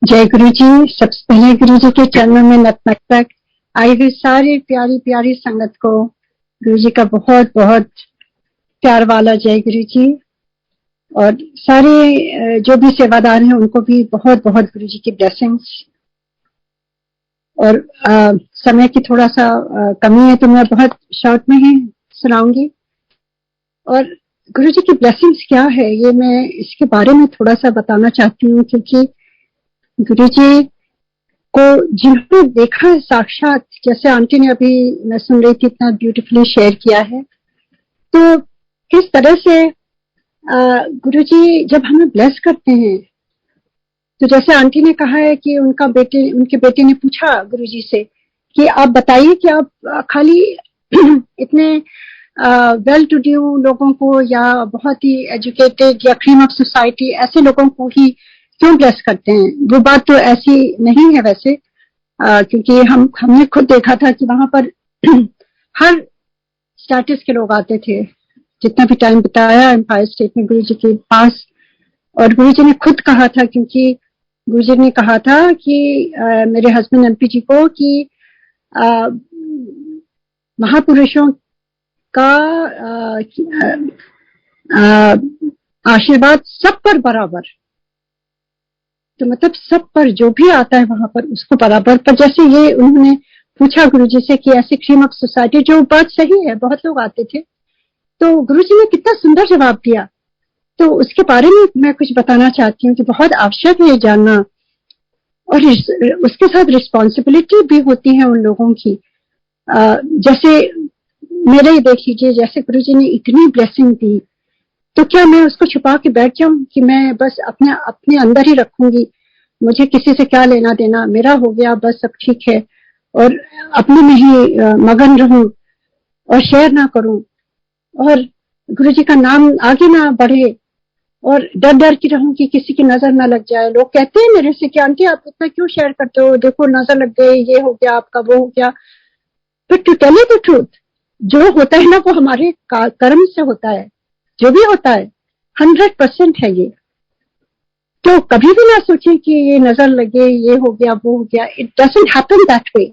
जय गुरु जी। सबसे पहले गुरु जी के चरणों में नतमस्तक। आई हुई सारी प्यारी प्यारी संगत को गुरु जी का बहुत बहुत प्यार वाला जय गुरु जी। और सारे जो भी सेवादार हैं उनको भी बहुत बहुत गुरु जी की ब्लेसिंग्स। और समय की थोड़ा सा कमी है तो मैं बहुत शॉर्ट में ही सुनाऊंगी। और गुरु जी की ब्लेसिंग्स क्या है ये मैं इसके बारे में थोड़ा सा बताना चाहती हूँ, क्योंकि गुरु जी को जिन्होंने देखा है साक्षात, जैसे आंटी ने अभी मैं सुन रही थी इतना ब्यूटीफुली शेयर किया है, तो किस तरह से गुरु जी जब हमें ब्लेस करते हैं, तो जैसे आंटी ने कहा है कि उनके बेटे ने पूछा गुरु जी से कि आप बताइए कि आप खाली इतने वेल टू डू लोगों को या बहुत ही एजुकेटेड या क्रीम ऑफ सोसाइटी ऐसे लोगों को ही क्यों ब्लेस करते हैं। वो बात तो ऐसी नहीं है वैसे, क्योंकि हमने खुद देखा था कि वहां पर हर स्टेटस के लोग आते थे। जितना भी टाइम बिताया एम्पायर स्टेट में गुरु जी के पास, और गुरु जी ने खुद कहा था, क्योंकि गुरु जी ने कहा था कि मेरे हस्बैंड एमपी जी को कि महापुरुषों का आशीर्वाद सब पर बराबर, तो मतलब सब पर जो भी आता है वहां पर उसको बराबर। पर जैसे ये उन्होंने पूछा गुरु जी से कि ऐसे क्रीम ऑफ सोसाइटी, जो बात सही है, बहुत लोग आते थे, तो गुरु जी ने कितना सुंदर जवाब दिया। तो उसके बारे में मैं कुछ बताना चाहती हूँ कि बहुत आवश्यक है जानना, और उसके साथ रिस्पॉन्सिबिलिटी भी होती है उन लोगों की। जैसे मेरे ही देख लीजिए, जैसे गुरु जी ने इतनी ब्लेसिंग दी, तो क्या मैं उसको छुपा के बैठ जाऊं कि मैं बस अपने अंदर ही रखूंगी, मुझे किसी से क्या लेना देना, मेरा हो गया बस सब ठीक है, और अपने में ही मगन रहूं और शेयर ना करूं, और गुरु जी का नाम आगे ना बढ़े, और डर डर की रहूं कि किसी की नजर ना लग जाए। लोग कहते हैं मेरे से कि आंटी आप इतना क्यों शेयर करते हो, देखो नजर लग गई, ये हो गया आपका, वो हो गया। But to tell you the truth, जो होता है ना वो हमारे कर्म से होता है, जो भी होता है 100% है ये। तो कभी भी ना सोचें कि ये नजर लगे, ये हो गया, वो हो गया। It doesn't happen that way.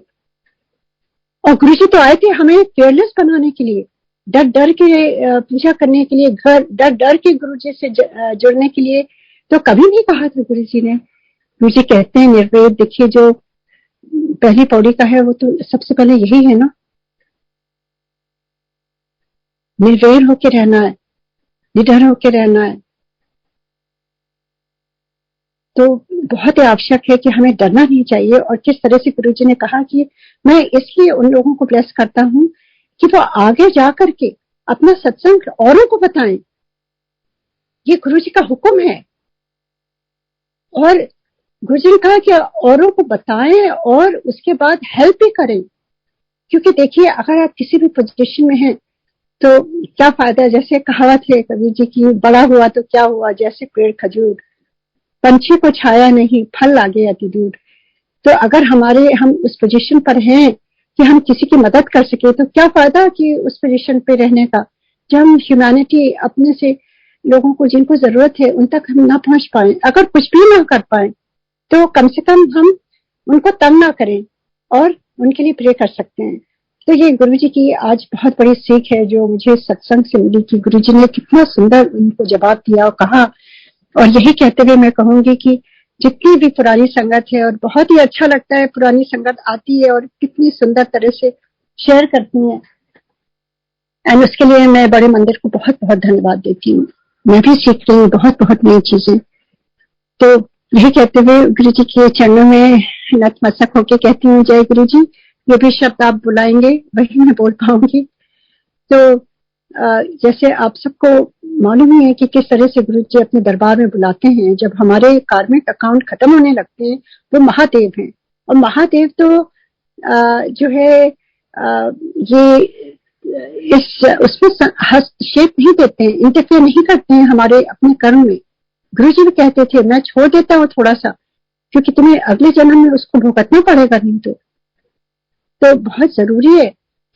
और गुरु जी तो आए थे हमें केयरलेस बनाने के लिए, डर डर के पूजा करने के लिए, घर डर डर के गुरु जी से जुड़ने के लिए। तो कभी नहीं कहा था गुरु जी ने। गुरु जी कहते हैं निर्वेद, देखिए जो पहली पौड़ी का है वो तो सबसे पहले यही है ना, निर्वैर होके रहना है, निडर होके रहना है। तो बहुत ही आवश्यक है कि हमें डरना नहीं चाहिए। और किस तरह से गुरु जी ने कहा कि मैं इसलिए उन लोगों को ब्लेस करता हूं कि वो आगे जाकर के अपना सत्संग औरों को बताएं। ये गुरु जी का हुक्म है। और गुरु जी ने कहा कि औरों को बताएं और उसके बाद हेल्प भी करें। क्योंकि देखिए, अगर आप किसी भी पोजीशन में हैं तो क्या फायदा है। जैसे कहावत है कबीर जी की, बड़ा हुआ तो क्या हुआ, जैसे पेड़ खजूर, पंछी को छाया नहीं, फल लागे अति दूर। तो अगर हम उस पोजीशन पर हैं कि हम किसी की मदद कर सके, तो क्या फायदा कि उस पोजीशन पे रहने का, जब हम ह्यूमैनिटी अपने से लोगों को जिनको जरूरत है उन तक हम ना पहुंच पाए, अगर कुछ भी ना कर पाए, तो कम से कम हम उनको तंग ना करें और उनके लिए प्रे कर सकते हैं। तो ये गुरु जी की आज बहुत बड़ी सीख है जो मुझे सत्संग से मिली, कि गुरु जी ने कितना सुंदर उनको जवाब दिया और कहा। और यही कहते हुए मैं कहूंगी कि जितनी भी पुरानी संगत है, और बहुत ही अच्छा लगता है पुरानी संगत आती है और कितनी सुंदर तरह से शेयर करती है, एंड उसके लिए मैं बड़े मंदिर को बहुत बहुत धन्यवाद देती हूँ। मैं भी सीख रही हूँ बहुत बहुत नई चीजें। तो यही कहते हुए गुरु जी के चरणों में नतमस्तक होके कहती हूँ जय गुरु जी। ये भी शब्द आप बुलाएंगे वही मैं बोल पाऊंगी। तो जैसे आप सबको मालूम ही है कि किस तरह से गुरु जी अपने दरबार में बुलाते हैं। जब हमारे कार्मिक अकाउंट खत्म होने लगते हैं, वो महादेव हैं। और महादेव तो जो है ये उसमें हस्तक्षेप नहीं देते हैं, इंटरफेयर नहीं करते हैं हमारे अपने कर्म में। गुरु जी भी कहते थे मैं छोड़ देता हूँ थोड़ा सा, क्योंकि तुम्हें अगले जन्म में उसको भुगतना पड़ेगा नहीं। तो बहुत जरूरी है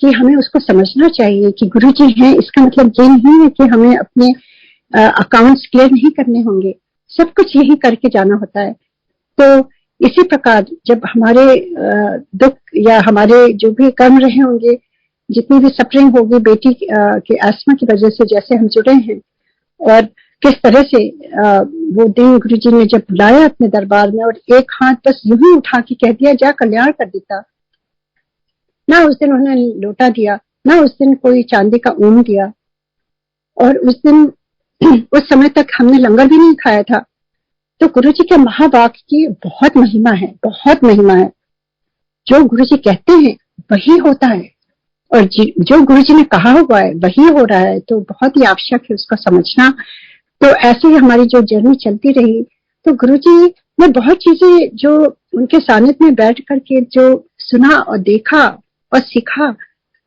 कि हमें उसको समझना चाहिए कि गुरु जी हैं, इसका मतलब ये नहीं है कि हमें अपने अकाउंट्स क्लियर नहीं करने होंगे, सब कुछ यही करके जाना होता है। तो इसी प्रकार जब हमारे दुख या हमारे जो भी कर्म रहे होंगे, जितनी भी सफरिंग होगी बेटी के आस्मा की वजह से, जैसे हम जुड़े हैं, और किस तरह से वो दिन गुरुजी ने जब बुलाया अपने दरबार में और एक हाथ बस यूं ही उठा के कह दिया जा कल्याण कर देता, ना उस दिन उन्होंने लोटा दिया, ना उस दिन कोई चांदी का ऊन दिया, और उस दिन उस समय तक हमने लंगर भी नहीं खाया था। तो गुरुजी के महावाक्य की बहुत महिमा है, बहुत महिमा है। जो गुरुजी कहते हैं वही होता है, और जो गुरुजी ने कहा हुआ है वही हो रहा है। तो बहुत ही आवश्यक है उसको समझना। तो ऐसे ही हमारी जो जर्नी चलती रही, तो गुरुजी ने बहुत चीजें जो उनके सानिध्य में बैठ करके जो सुना और देखा और सीखा,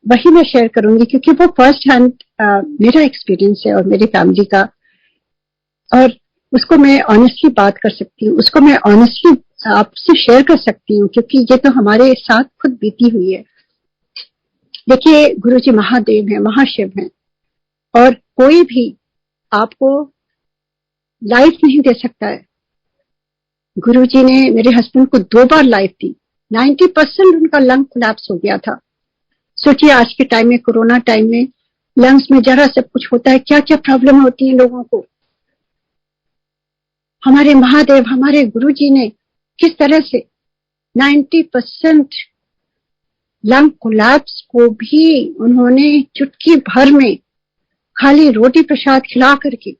वही मैं शेयर करूंगी, क्योंकि वो फर्स्ट हैंड मेरा एक्सपीरियंस है और मेरी फैमिली का, और उसको मैं ऑनेस्टली बात कर सकती हूँ, उसको मैं ऑनेस्टली आपसे शेयर कर सकती हूँ, क्योंकि ये तो हमारे साथ खुद बीती हुई है। देखिए, गुरुजी महादेव हैं, महाशिव हैं, और कोई भी आपको लाइफ नहीं दे सकता है। गुरुजी ने मेरे हस्बैंड को 2 बार लाइफ दी। 90% उनका लंग कोलैप्स हो गया था। सोचिए आज के टाइम में, कोरोना टाइम में, लंग्स में जरा सब कुछ होता है, क्या क्या प्रॉब्लम होती है लोगों को। हमारे महादेव, हमारे गुरुजी ने किस तरह से 90% लंग कोलैप्स को भी उन्होंने चुटकी भर में खाली रोटी प्रसाद खिला करके,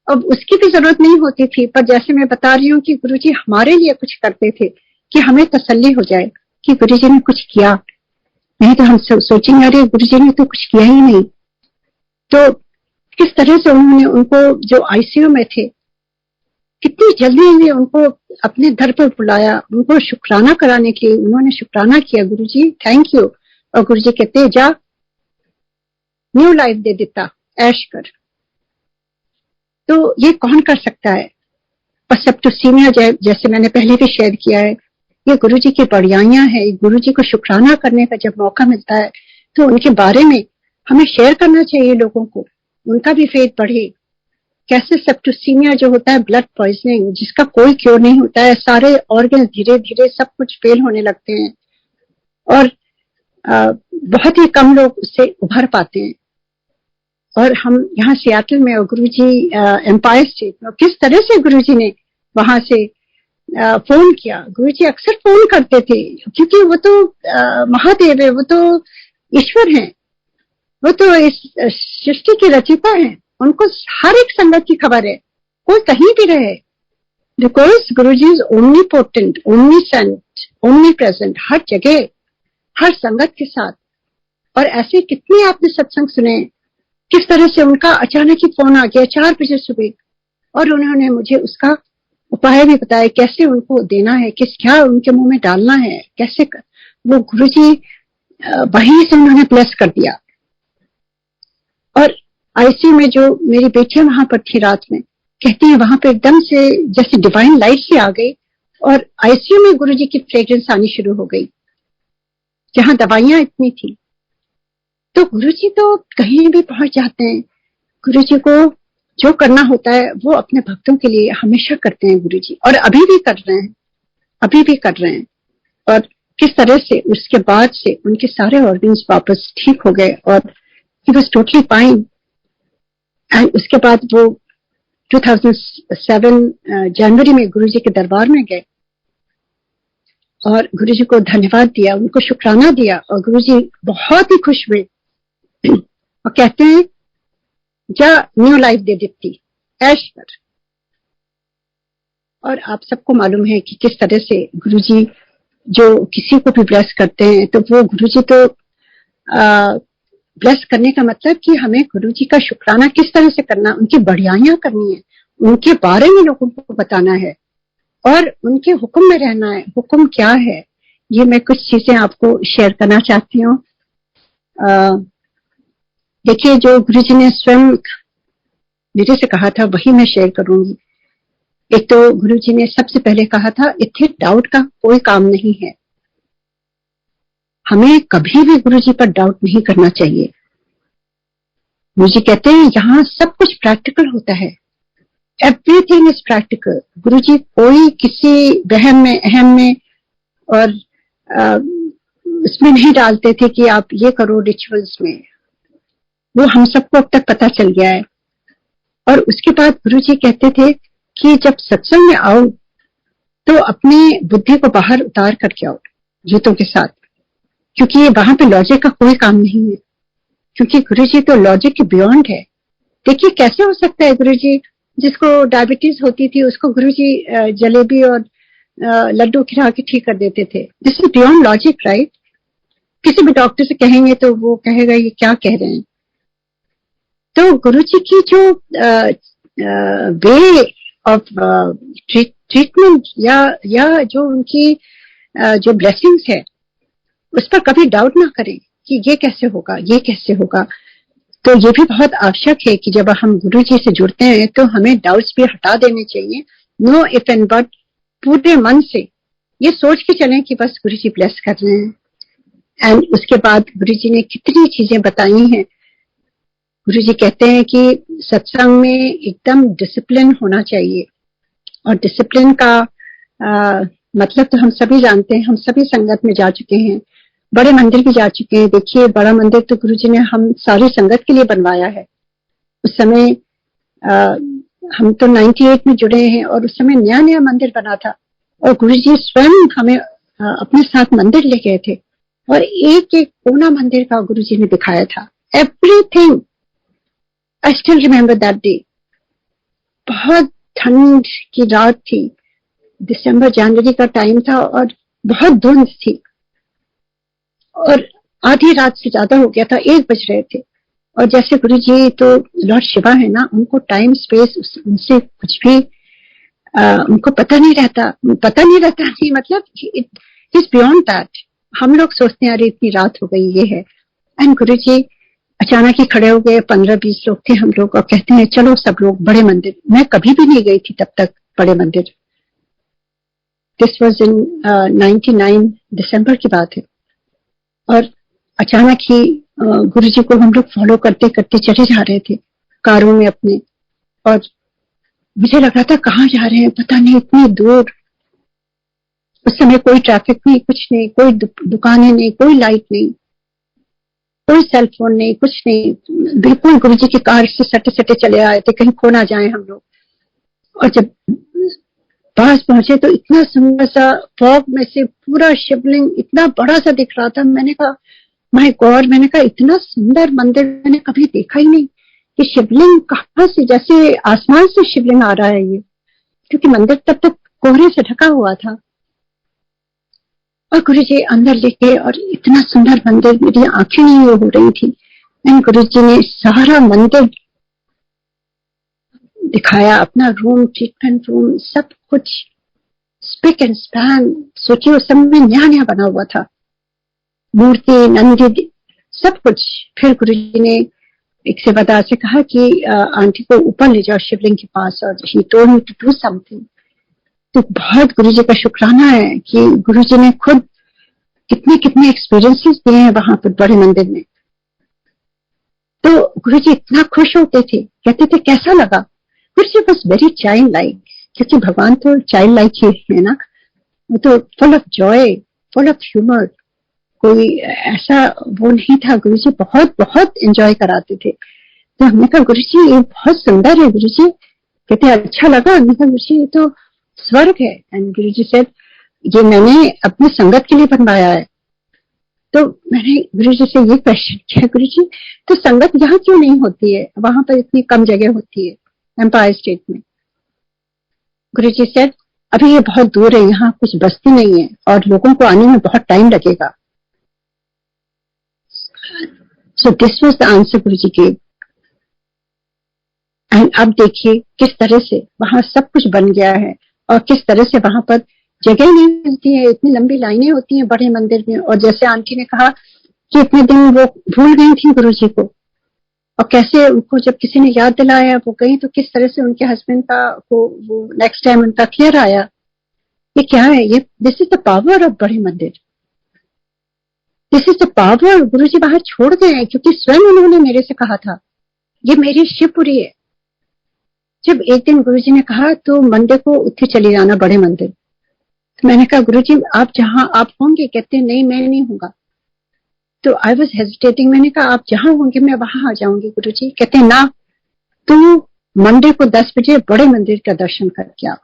अब उसकी भी जरूरत नहीं होती थी, पर जैसे मैं बता रही हूँ कि गुरुजी हमारे लिए कुछ करते थे कि हमें तसल्ली हो जाए कि गुरुजी ने कुछ किया। नहीं तो हम सोचेंगे अरे गुरुजी ने तो कुछ किया ही नहीं। तो किस तरह से उन्होंने उनको जो आईसीयू में थे, कितनी जल्दी उनको अपने घर पर बुलाया, उनको शुक्राना कराने के लिए उन्होंने शुक्राना किया, गुरुजी थैंक यू। और गुरुजी कहते जा न्यू लाइफ दे देता, ऐश कर। तो ये कौन कर सकता है? और सेप्टिसीमिया जैसे मैंने पहले भी शेयर किया है, ये गुरुजी की बढ़ियाइयां है। गुरुजी को शुक्राना करने का जब मौका मिलता है तो उनके बारे में हमें शेयर करना चाहिए लोगों को, उनका भी फेथ बढ़े। कैसे सेप्टिसीमिया जो होता है, ब्लड पॉइजनिंग, जिसका कोई क्योर नहीं होता है, सारे ऑर्गन धीरे धीरे सब कुछ फेल होने लगते हैं, और बहुत ही कम लोग उससे उभर पाते हैं। और हम यहाँ सियाटल में, और गुरुजी एम्पायर स्टेट में, किस तरह से गुरुजी ने वहां से फोन किया। गुरुजी अक्सर फोन करते थे, क्योंकि वो तो महादेव है, वो तो ईश्वर हैं, वो तो इस सृष्टि के रचिता हैं, उनको हर एक संगत की खबर है, कोई कहीं भी रहे। Because Guruji is omnipotent, omniscient, omnipresent, हर जगह, हर संगत के साथ। और ऐसे कितने आपने सत्संग सुने, किस तरह से उनका अचानक ही फोन आ गया 4 बजे सुबह, और उन्होंने मुझे उसका उपाय भी बताया, कैसे उनको देना है, क्या उनके मुंह में डालना है, कैसे वो गुरुजी वहीं से उन्होंने ब्लेस कर दिया। और आईसीयू में जो मेरी बेटियां वहां पर थी रात में, कहती है वहां पे एकदम से जैसे डिवाइन लाइट से आ गई, और आईसीयू में गुरुजी की फ्रेग्रेंस आनी शुरू हो गई, जहां दवाइयां इतनी थी। तो गुरुजी तो कहीं भी पहुंच जाते हैं। गुरुजी को जो करना होता है वो अपने भक्तों के लिए हमेशा करते हैं गुरुजी, और अभी भी कर रहे हैं, अभी भी कर रहे हैं। और किस तरह से उसके बाद से उनके सारे ऑर्गन्स वापस ठीक हो गए, और he was totally fine. And उसके बाद वो 2007 जनवरी में गुरुजी के दरबार में गए, और गुरुजी को धन्यवाद दिया, उनको शुक्राना दिया, और गुरुजी बहुत ही खुश हुए और कहते हैं जा न्यू लाइफ दे देती, ऐश कर। और आप सबको मालूम है कि किस तरह से गुरुजी जो किसी को भी ब्लेस करते हैं, तो वो गुरुजी तो ब्लेस करने का मतलब कि हमें गुरुजी का शुक्राना किस तरह से करना, उनकी बढ़ियाइयां करनी है, उनके बारे में लोगों को बताना है, और उनके हुक्म में रहना है। हुक्म क्या है, ये मैं कुछ चीजें आपको शेयर करना चाहती हूँ। देखिए, जो गुरुजी ने स्वयं मेरे से कहा था वही मैं शेयर करूंगी। एक तो गुरुजी ने सबसे पहले कहा था, इतने डाउट का कोई काम नहीं है। हमें कभी भी गुरुजी पर डाउट नहीं करना चाहिए। गुरुजी कहते हैं यहाँ सब कुछ प्रैक्टिकल होता है, एवरीथिंग इज प्रैक्टिकल। गुरुजी कोई किसी वहम में अहम में और उसमें नहीं डालते थे कि आप ये करो रिचुअल्स में। वो हम सबको अब तक पता चल गया है। और उसके बाद गुरुजी कहते थे कि जब सत्संग में आओ तो अपनी बुद्धि को बाहर उतार करके आओ जूतों के साथ, क्योंकि वहां पे लॉजिक का कोई काम नहीं है, क्योंकि गुरुजी तो लॉजिक के बियॉन्ड है। देखिए कैसे हो सकता है, गुरुजी जिसको डायबिटीज होती थी उसको गुरुजी जलेबी और लड्डू खिला के ठीक कर देते थे। This is beyond logic, right? किसी भी डॉक्टर से कहेंगे तो वो कहेगा ये क्या कह रहे हैं। तो गुरुजी की जो वे ऑफ ट्रीटमेंट या जो उनकी जो ब्लेसिंग्स है उस पर कभी डाउट ना करें कि ये कैसे होगा, ये कैसे होगा। तो ये भी बहुत आवश्यक है कि जब हम गुरुजी से जुड़ते हैं तो हमें डाउट्स भी हटा देने चाहिए। नो इफ एंड बट, पूरे मन से ये सोच के चलें कि बस गुरुजी ब्लेस कर रहे हैं। एंड उसके बाद गुरुजी ने कितनी चीजें बताई हैं। गुरुजी कहते हैं कि सत्संग में एकदम डिसिप्लिन होना चाहिए, और डिसिप्लिन का मतलब तो हम सभी जानते हैं, हम सभी संगत में जा चुके हैं, बड़े मंदिर भी जा चुके हैं। देखिए बड़ा मंदिर तो गुरुजी ने हम सारी संगत के लिए बनवाया है। उस समय हम तो 98 में जुड़े हैं और उस समय नया नया मंदिर बना था, और गुरुजी स्वयं हमें अपने साथ मंदिर ले गए थे और एक एक कोना मंदिर का गुरुजी ने दिखाया था। Everything I still remember that day. बहुत ठंड की रात थी, दिसंबर जनवरी का टाइम था और बहुत धुंध थी, और आधी रात से ज्यादा हो गया था, 1 बज रहे थे। और जैसे गुरुजी तो लॉर्ड शिवा है ना, उनको टाइम स्पेस उनसे कुछ भी उनको पता नहीं रहता नहीं, मतलब इज बियॉन्ड दैट। हम लोग सोचते हैं अरे इतनी रात हो गई ये है, एंड गुरुजी अचानक ही खड़े हो गए। 15-20 लोग थे हम लोग, और कहते हैं चलो सब लोग बड़े मंदिर। मैं कभी भी नहीं गई थी तब तक बड़े मंदिर। दिस वाज इन 99 दिसंबर की बात है। और अचानक ही गुरुजी को हम लोग फॉलो करते करते चले जा रहे थे कारों में अपने, और मुझे लग रहा था कहाँ जा रहे हैं पता नहीं, इतनी दूर। उस समय कोई ट्रैफिक नहीं, कुछ नहीं, कोई दुकानें नहीं, कोई लाइट नहीं, कोई सेल फोन नहीं, कुछ नहीं, बिल्कुल गुरुजी की कार से सटे सटे चले आए थे, कहीं खो ना जाए हम लोग। और जब पास पहुंचे तो इतना सुंदर सा फॉग में से पूरा शिवलिंग इतना बड़ा सा दिख रहा था। मैंने कहा माय गॉड, मैंने कहा इतना सुंदर मंदिर मैंने कभी देखा ही नहीं कि शिवलिंग कहां से, जैसे आसमान से शिवलिंग आ रहा है ये, क्योंकि मंदिर तब तक कोहरे से ढका हुआ था। और गुरुजी अंदर लेके, और इतना सुंदर मंदिर, मेरी आंखें नहीं हो रही थी। गुरुजी ने सारा मंदिर दिखाया, अपना रूम, ट्रीटमेंट रूम, सब कुछ स्पिक एंड स्पैन। सोचिए उस समय नया नया बना हुआ था, मूर्ति, नंदी, सब कुछ। फिर गुरुजी ने एक सेवादार से कहा कि आंटी को ऊपर ले जाओ शिवलिंग के पास, और he told me to do something. तो बहुत गुरुजी का शुक्राना है कि गुरुजी ने खुद कितने कितने एक्सपीरियंसेस दिए हैं वहां पर बड़े मंदिर में। तो गुरुजी इतना खुश होते थे, कहते थे कैसा लगा। गुरुजी वाज वेरी चाइल्ड लाइक, क्योंकि भगवान तो चाइल्ड लाइक ही है ना, वो तो full of Joy, full of humour, कोई ऐसा वो नहीं था। गुरुजी बहुत बहुत एंजॉय कराते थे। तो हमने कहा गुरुजी ये बहुत सुंदर है। गुरुजी कहते अच्छा लगा। हमने कहा गुरुजी ये तो स्वर्ग है। एंड गुरुजी से ये मैंने अपनी संगत के लिए बनवाया है। तो मैंने गुरुजी से ये क्वेश्चन किया, गुरुजी तो संगत यहाँ क्यों नहीं होती है, वहां पर इतनी कम जगह होती है एम्पायर स्टेट में। गुरुजी से अभी ये बहुत दूर है, यहाँ कुछ बस्ती नहीं है और लोगों को आने में बहुत टाइम लगेगा। So this was the answer Guruji के। एंड अब देखिए किस तरह से वहां सब कुछ बन गया है, और किस तरह से वहां पर जगह नहीं मिलती है, इतनी लंबी लाइनें होती हैं बड़े मंदिर में। और जैसे आंटी ने कहा कि इतने दिन वो भूल गई थी गुरुजी को, और कैसे उनको जब किसी ने याद दिलाया वो गई, तो किस तरह से उनके हस्बैंड का वो नेक्स्ट टाइम उनका क्लियर आया। ये क्या है, ये this is the power of बड़े मंदिर, दिस इज द पावर। गुरुजी बाहर छोड़ गए हैं, क्योंकि स्वयं उन्होंने मेरे से कहा था ये मेरी शिवपुरी है, जब एक दिन गुरुजी ने कहा तो मंडे को उत्थे चले जाना बड़े मंदिर। तो मैंने कहा गुरुजी आप जहां आप होंगे? कहते हैं नहीं मैं नहीं होगा। तो आई वॉज हेजिटेटिंग। मैंने कहा आप जहां होंगे मैं वहां आ जाऊंगी गुरुजी। कहते हैं ना, तुम मंडे को 10 बजे बड़े मंदिर का दर्शन करके आओ।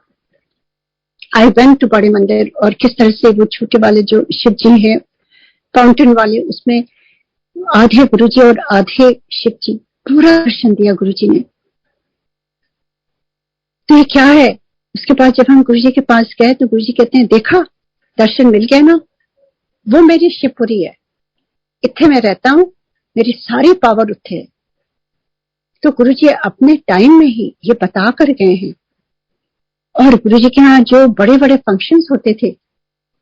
आई वेंट टू बड़े मंदिर, और किस तरह से वो छोटे वाले जो शिव जी है फाउंटेन वाले, उसमें आधे गुरुजी और आधे शिव जी, पूरा दर्शन दिया गुरुजी ने। तो ये क्या है? उसके बाद जब हम गुरुजी के पास गए तो गुरुजी कहते हैं देखा दर्शन मिल गया ना, वो मेरी शिवपुरी है, इत्थे मैं रहता हूं, मेरी सारी पावर उत्थे है। तो गुरुजी अपने टाइम में ही ये बता कर गए हैं। और गुरुजी के यहाँ जो बड़े बड़े फंक्शंस होते थे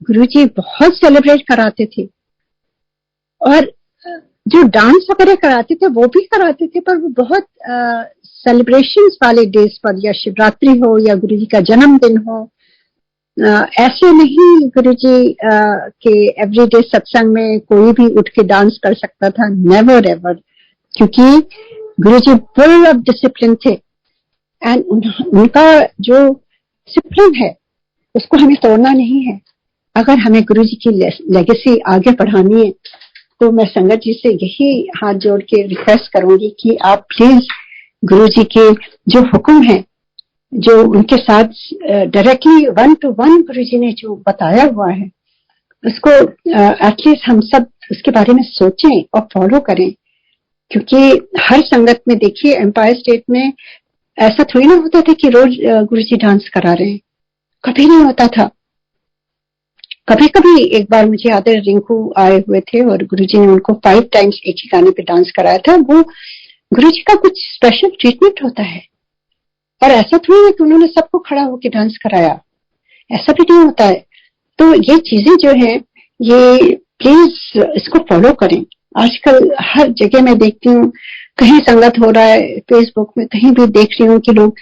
गुरुजी बहुत सेलिब्रेट कराते थे, और जो डांस वगैरह कराते थे वो भी कराते थे, पर वो बहुत सेलिब्रेशंस वाले डेज पर, या शिवरात्रि हो या गुरुजी का जन्मदिन हो, ऐसे नहीं गुरुजी के एवरीडे सत्संग में कोई भी उठ के डांस कर सकता था, नेवर एवर, क्योंकि गुरुजी फुल ऑफ डिसिप्लिन थे। एंड उनका जो डिसिप्लिन है उसको हमें तोड़ना नहीं है। अगर हमें गुरुजी की लेगेसी आगे बढ़ानी है तो मैं संगत जी से यही हाथ जोड़ के रिक्वेस्ट करूंगी कि आप प्लीज गुरुजी के जो हुक्म है, जो उनके साथ डायरेक्टली 1-to-1 गुरुजी ने जो बताया हुआ है, उसको एटलीस्ट हम सब उसके बारे में सोचें और फॉलो करें। क्योंकि हर संगत में देखिए एम्पायर स्टेट में ऐसा थोड़ी ना होता था कि रोज गुरुजी डांस करा रहे हैं, कभी नहीं होता था। कभी कभी एक बार मुझे याद है रिंकू आए हुए थे और गुरुजी ने उनको 5 टाइम्स एक ही गाने पे डांस कराया था। वो गुरुजी का कुछ स्पेशल ट्रीटमेंट होता है, और ऐसा थोड़ी है कि उन्होंने सबको खड़ा होकर डांस कराया, ऐसा भी नहीं होता है। तो ये चीजें जो है ये प्लीज इसको फॉलो करें। आजकल हर जगह मैं देखती हूँ, कहीं संगत हो रहा है, फेसबुक में कहीं भी देख रही हूँ कि लोग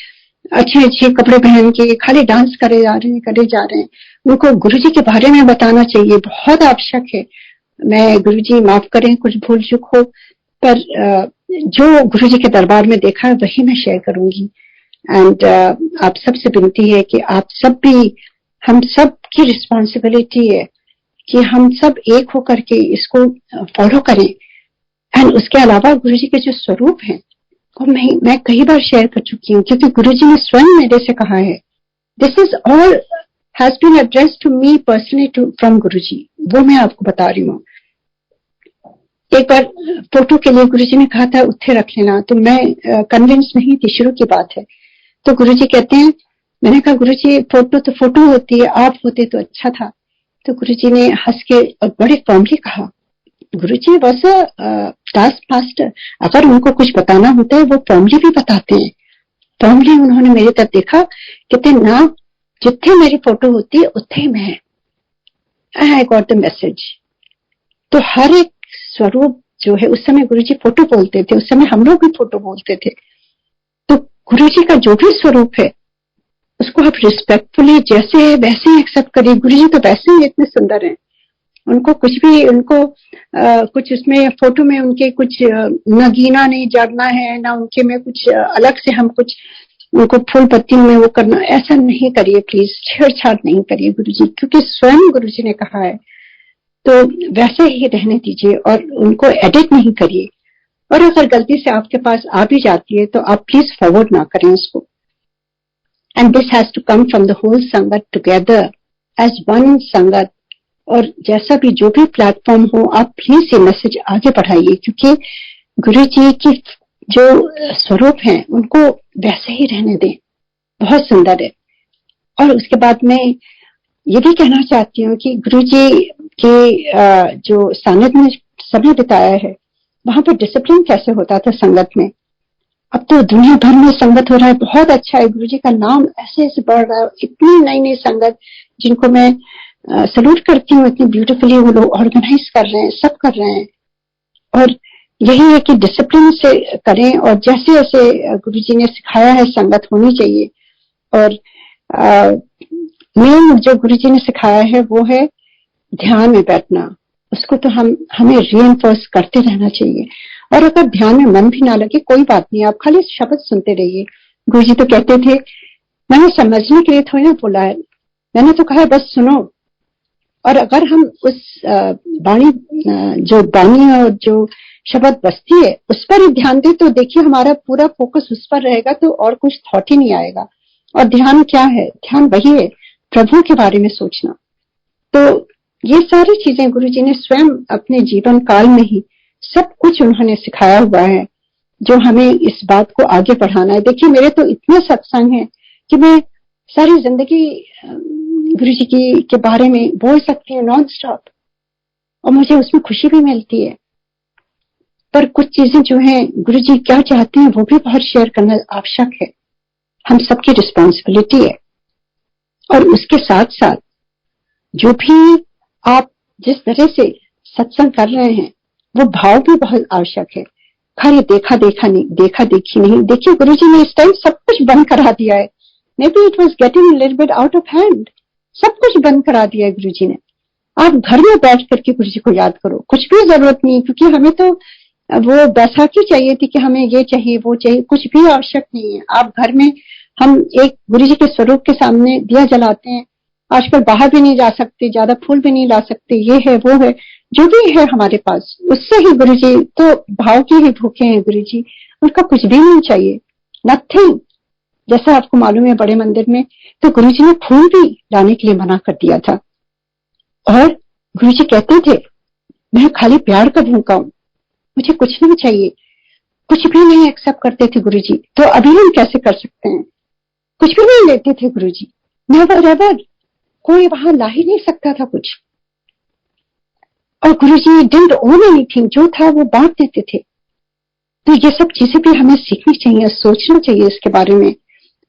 अच्छे अच्छे कपड़े पहन के खाली डांस करे जा रहे हैं। उनको गुरुजी के बारे में बताना चाहिए, बहुत आवश्यक है। मैं गुरुजी माफ करें कुछ भूल चूक हो, पर जो गुरुजी के दरबार में देखा है वही मैं शेयर करूंगी। एंड आप सबसे विनती है कि आप सब भी, हम सब की रिस्पॉन्सिबिलिटी है कि हम सब एक होकर के इसको फॉलो करें। एंड उसके अलावा गुरुजी के जो स्वरूप हैं और मैं कई बार शेयर कर चुकी हूँ, क्योंकि गुरुजी ने स्वयं मेरे से कहा है, this is all has been addressed to me personally from Guruji. वो मैं आपको बता रही हूँ। एक बार फोटो के लिए गुरुजी ने कहा था उत्थे रख लेना, तो मैं कन्विंस नहीं थी, शुरू की बात है। तो गुरुजी कहते हैं, मैंने कहा गुरुजी फोटो तो फोटो होती है, आप होते तो अच्छा था। तो गुरुजी ने हंस के और बड़े फॉर्मली कहा, गुरुजी बस टास्क मास्टर, अगर उनको कुछ बताना होता है वो फॉर्मली भी बताते हैं। फॉर्मली उन्होंने मेरी तरफ देखा, कहते ना जिथे मेरी फोटो होती है उत्थे मैं, आई गॉट द मैसेज। तो हर एक स्वरूप जो है, उस समय गुरुजी फोटो बोलते थे, उस समय हम लोग भी फोटो बोलते थे। तो गुरुजी का जो भी स्वरूप है उसको आप रिस्पेक्टफुली जैसे है वैसे ही एक्सेप्ट करिए। गुरुजी तो वैसे ही इतने सुंदर हैं, उनको कुछ भी, उनको कुछ उसमें फोटो में उनके कुछ नगीना नहीं जड़ना है, ना उनके में कुछ अलग से हम कुछ उनको फूल पत्तियों में वो करना, ऐसा नहीं करिए प्लीज, छेड़छाड़ नहीं करिए गुरुजी, क्योंकि स्वयं गुरुजी ने कहा है। तो वैसे ही रहने दीजिए और उनको एडिट नहीं करिए। और अगर गलती से आपके पास आ भी जाती है तो आप प्लीज फॉरवर्ड ना करें उसको। And this has to come from the whole sangat together as one sangat. और जैसा भी जो भी प्लेटफॉर्म हो, आप प्लीज ये मैसेज आगे बढ़ाइए, क्योंकि गुरुजी की जो स्वरूप हैं उनको वैसे ही रहने दें, बहुत सुंदर है। और उसके बाद मैं ये भी कहना चाहती हूँ कि गुरुजी के जो सानिध्य में समय बिताया है वहां पर डिसिप्लिन कैसे होता था संगत में। अब तो दुनिया भर में संगत हो रहा है, बहुत अच्छा है, गुरुजी का नाम ऐसे ऐसे बढ़ रहा है। इतनी नई नई संगत जिनको मैं सल्यूट करती हूँ, इतनी ब्यूटीफुली वो लोग ऑर्गेनाइज कर रहे हैं, सब कर रहे हैं। और यही है कि डिसिप्लिन से करें, और जैसे जैसे गुरुजी ने सिखाया है संगत होनी चाहिए। और मेन जो गुरुजी ने सिखाया है वो है ध्यान में बैठना। उसको तो हमें रीइंफोर्स करते रहना चाहिए। और अगर ध्यान में मन भी ना लगे कोई बात नहीं, आप खाली शब्द सुनते रहिए, गुरुजी तो कहते थे, मैंने समझने के लिए थोड़ी ना बोला है, मैंने तो कहा बस सुनो। और अगर हम उस वाणी जो वाणी और जो शब्द बसती है उस पर ही ध्यान दे तो देखिए हमारा पूरा फोकस उस पर रहेगा, तो और कुछ थॉट ही नहीं आएगा। और ध्यान क्या है? ध्यान वही है, प्रभु के बारे में सोचना। तो ये सारी चीजें गुरुजी ने स्वयं अपने जीवन काल में ही सब कुछ उन्होंने सिखाया हुआ है, जो हमें इस बात को आगे बढ़ाना है। देखिए मेरे तो इतने सत्संग हैं कि मैं सारी जिंदगी गुरुजी के बारे में बोल सकती हूँ नॉन स्टॉप, और मुझे उसमें खुशी भी मिलती है। पर कुछ चीजें जो हैं गुरुजी क्या चाहते हैं वो भी बहुत शेयर करना आवश्यक है, हम सबकी रिस्पॉन्सिबिलिटी है। और उसके साथ साथ जो भी आप जिस तरह से सत्संग कर रहे हैं वो भाव भी बहुत आवश्यक है। खाली देखा देखा नहीं, देखा देखी नहीं। देखिए गुरुजी ने इस टाइम सब कुछ बंद करा दिया है। May be it was getting little bit out of hand, सब कुछ बंद करा दिया है गुरुजी ने। आप घर में बैठ करके गुरुजी को याद करो, कुछ भी जरूरत नहीं, क्योंकि हमें तो वो बैसाखी चाहिए थी कि हमें ये चाहिए वो चाहिए, कुछ भी आवश्यक नहीं है। आप घर में, हम एक गुरुजी के स्वरूप के सामने दिया जलाते हैं। आजकल बाहर भी नहीं जा सकते, ज्यादा फूल भी नहीं ला सकते, ये है वो है, जो भी है हमारे पास उससे ही गुरुजी तो भाव के ही भूखे हैं गुरुजी, उनका कुछ भी नहीं चाहिए, नथिंग। जैसा आपको मालूम है बड़े मंदिर में तो गुरुजी ने फूल भी लाने के लिए मना कर दिया था, और गुरुजी कहते थे मैं खाली प्यार का भूखा हूं, मुझे कुछ नहीं चाहिए। कुछ भी नहीं एक्सेप्ट करते थे गुरुजी, तो अभी हम कैसे कर सकते हैं? कुछ भी नहीं लेते थे गुरुजी, नेवर एवर, कोई वहां ला ही नहीं सकता था कुछ। और गुरुजी डिडंट ओन एनीथिंग, जो था वो बांट देते थे। तो ये सब चीजें भी हमें सीखनी चाहिए, सोचना चाहिए इसके बारे में।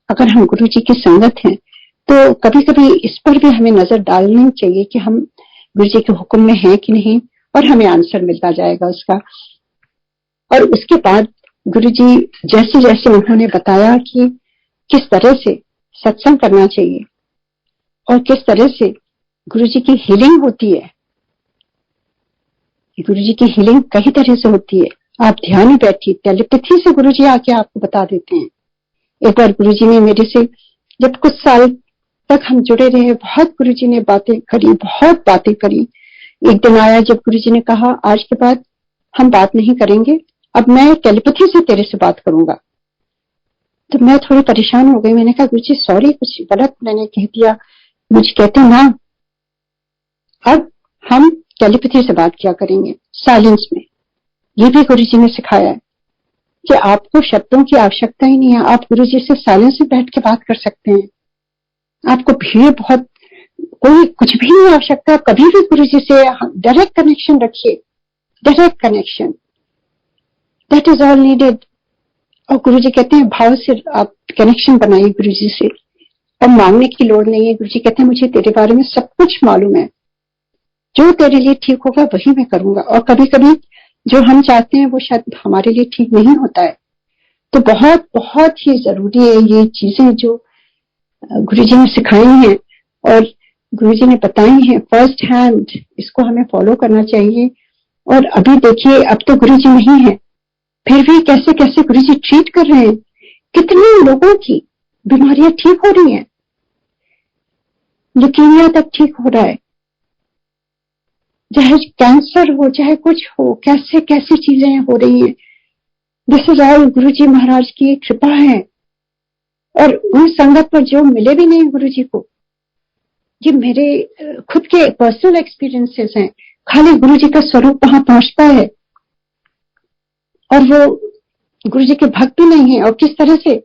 अगर हम गुरुजी की संगत हैं तो कभी कभी इस पर भी हमें नजर डालनी चाहिए कि हम गुरुजी के हुक्म में हैं कि नहीं, और हमें आंसर मिलता जाएगा उसका। और उसके बाद गुरुजी जैसे जैसे उन्होंने बताया कि किस तरह से सत्संग करना चाहिए और किस तरह से गुरुजी की हीलिंग होती है। गुरुजी की हीलिंग कई तरह से होती है। आप ध्यान में बैठिए, टेलीपैथी से गुरुजी आके आपको बता देते हैं। एक बार गुरुजी ने मेरे से, जब कुछ साल तक हम जुड़े रहे, बहुत गुरुजी ने बातें करी, बहुत बातें करी। एक दिन आया जब गुरुजी ने कहा आज के बाद हम बात नहीं करेंगे, अब मैं टेलीपैथी से तेरे से बात करूंगा। तो मैं थोड़ी परेशान हो गई। मैंने कहा गुरुजी सॉरी, कुछ गलत मैंने कह दिया। मुझे कहते ना, अब हम टेलीपैथी से बात किया करेंगे, साइलेंस में। ये भी गुरुजी ने सिखाया है कि आपको शब्दों की आवश्यकता ही नहीं है, आप गुरुजी से साइलेंस में बैठ के बात कर सकते हैं। आपको भीड़ बहुत, कोई कुछ भी नहीं आवश्यकता, कभी भी गुरुजी से डायरेक्ट कनेक्शन रखिए, direct connection, that is all needed. और गुरुजी कहते हैं भाव से आप कनेक्शन बनाइए गुरुजी से, और मांगने की लोड़ नहीं है। गुरुजी कहते हैं मुझे तेरे बारे में सब कुछ मालूम है, जो तेरे लिए ठीक होगा वही मैं करूंगा। और कभी कभी जो हम चाहते हैं वो शायद हमारे लिए ठीक नहीं होता है। तो बहुत बहुत ही जरूरी है ये चीजें जो गुरुजी ने सिखाई हैं और गुरुजी ने बताई हैं फर्स्ट हैंड, इसको हमें फॉलो करना चाहिए। और अभी देखिए अब तो गुरुजी नहीं है, फिर भी कैसे कैसे गुरुजी ट्रीट कर रहे हैं, कितने लोगों की बीमारियां ठीक हो रही हैं, ल्यूकीमिया तक ठीक हो रहा है, चाहे कैंसर हो चाहे कुछ हो, कैसे कैसे चीजें हो रही हैं। दिस इज ऑल गुरुजी महाराज की कृपा है। और उन संगत पर जो मिले भी नहीं गुरुजी को, ये मेरे खुद के पर्सनल एक्सपीरियंसेस हैं। खाली गुरुजी का स्वरूप वहां पहुंचता है और वो गुरुजी के भक्त भी नहीं है, और किस तरह से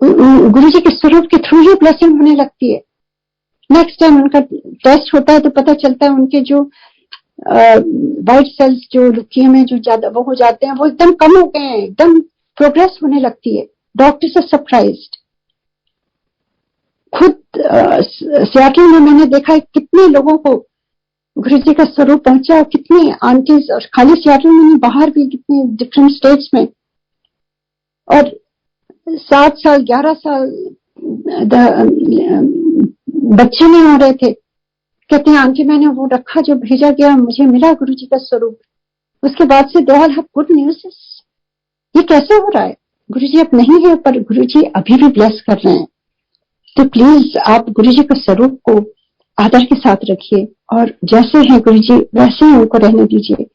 गुरुजी के स्वरूप के थ्रू ही ब्लेसिंग होने लगती है। नेक्स्ट टाइम उनका टेस्ट होता है तो पता चलता है उनके जो वाइट सेल्स जो ल्यूकीमिया में जो ज्यादा वो हो जाते हैं वो एकदम कम हो गए हैं, एकदम प्रोग्रेस होने लगती है। Doctors are surprised. खुद सियाटल में मैंने देखा है कितने लोगों को गुरुजी का स्वरूप पहुंचा, और कितनी आंटीज, और खाली सियाटल में नहीं बाहर भी कितने डिफरेंट स्टेट्स में। और 7 साल 11 साल बच्चे नहीं हो रहे थे, कहते हैं आंटी मैंने वो रखा जो भेजा गया, मुझे मिला गुरुजी का स्वरूप। उसके बाद से they all have good news. ये कैसे हो रहा है? गुरुजी अब नहीं है, पर गुरुजी अभी भी ब्लेस कर रहे हैं। तो प्लीज आप गुरुजी के स्वरूप को आदर के साथ रखिए और जैसे हैं गुरुजी वैसे ही उनको रहने दीजिए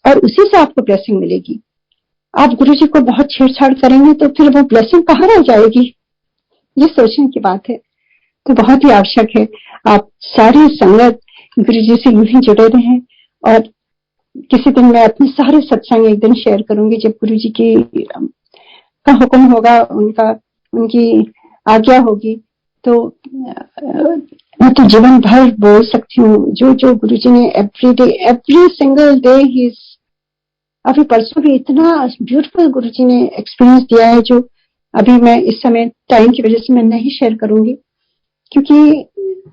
और उसी से आपको ब्लेसिंग मिलेगी। आप गुरुजी को बहुत छेड़छाड़ करेंगे तो फिर वो ब्लेसिंग कहाँ रह जाएगी, ये सोचने की बात है। तो बहुत ही आवश्यक है आप सारी संगत गुरुजी से यूं ही जुड़े रहें। और किसी दिन मैं अपने सारे सत्संग एक दिन शेयर करूंगी जब गुरुजी की का हुक्म होगा, उनकी आज्ञा होगी। तो मैं तो जीवन भर बोल सकती हूँ जो जो गुरुजी ने एवरी सिंगल डे ही। अभी परसों भी इतना ब्यूटीफुल गुरुजी ने एक्सपीरियंस दिया है जो अभी मैं इस समय टाइम की वजह से मैं नहीं शेयर करूंगी, क्योंकि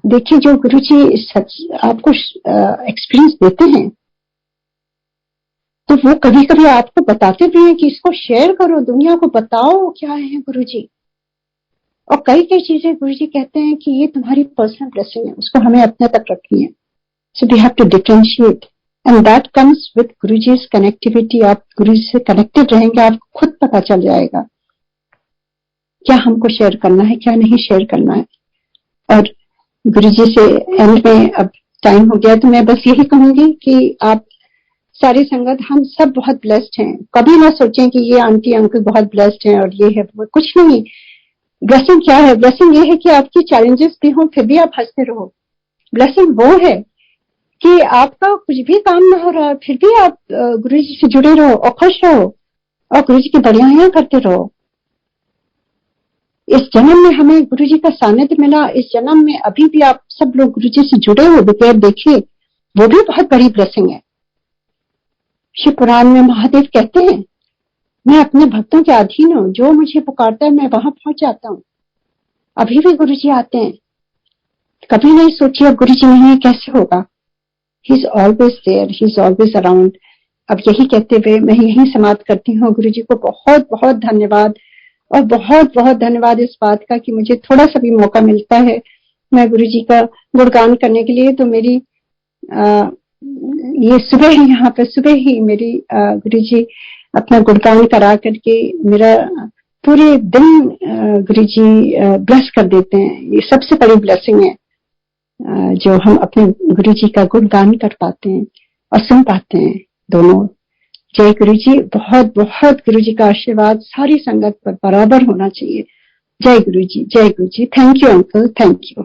देखिए जो गुरुजी आपको एक्सपीरियंस देते हैं तो वो कभी कभी आपको बताते भी हैं कि इसको शेयर करो, दुनिया को बताओ क्या है गुरुजी। और कई कई चीजें गुरुजी कहते हैं कि ये तुम्हारी पर्सनल ब्लेसिंग है, उसको हमें अपने तक रखनी है। So we have to differentiate and that comes with Guruji's connectivity. आप गुरुजी से कनेक्टेड रहेंगे, आपको खुद पता चल जाएगा क्या हमको शेयर करना है, क्या नहीं शेयर करना है। और गुरुजी से एंड में अब टाइम हो गया तो मैं बस यही कहूंगी कि आप सारी संगत हम सब बहुत ब्लेस्ड हैं। कभी ना सोचें कि ये आंटी अंकल बहुत ब्लेस्ड हैं और ये है वो, कुछ नहीं। ब्लेसिंग क्या है? ब्लेसिंग ये है कि आपकी चैलेंजेस भी हों फिर भी आप हंसते रहो। ब्लेसिंग वो है कि आपका कुछ भी काम ना हो रहा फिर भी आप गुरुजी से जुड़े रहो और खुश रहो और गुरुजी की बढ़ियाइयां करते रहो। इस जन्म में हमें गुरुजी का सानिध्य मिला, इस जन्म में अभी भी आप सब लोग गुरुजी से जुड़े हो बगैर देखिए, वो भी बहुत बड़ी ब्लेसिंग है। शिव पुराण में महादेव कहते हैं मैं अपने भक्तों के अधीन हूँ, जो मुझे पुकारता है मैं वहां पहुंच जाता हूँ। अभी भी गुरुजी आते हैं, कभी नहीं सोचिए अब गुरुजी नहीं है कैसे होगा। He is always there, he is always around. अब यही कहते हुए मैं यही समाप्त करती हूँ। गुरुजी को बहुत बहुत धन्यवाद और बहुत बहुत धन्यवाद इस बात का कि मुझे थोड़ा सा भी मौका मिलता है मैं गुरुजी का गुणगान करने के लिए। तो मेरी ये सुबह ही यहाँ पे सुबह ही मेरी गुरुजी अपना गुणगान करा करके मेरा पूरे दिन गुरुजी ब्लेस कर देते हैं। ये सबसे बड़ी ब्लेसिंग है जो हम अपने गुरुजी का गुणगान कर पाते हैं और सुन पाते हैं दोनों। जय गुरुजी। बहुत बहुत गुरुजी का आशीर्वाद सारी संगत पर बराबर होना चाहिए। जय गुरुजी, जय Guruji. Thank you uncle, thank you.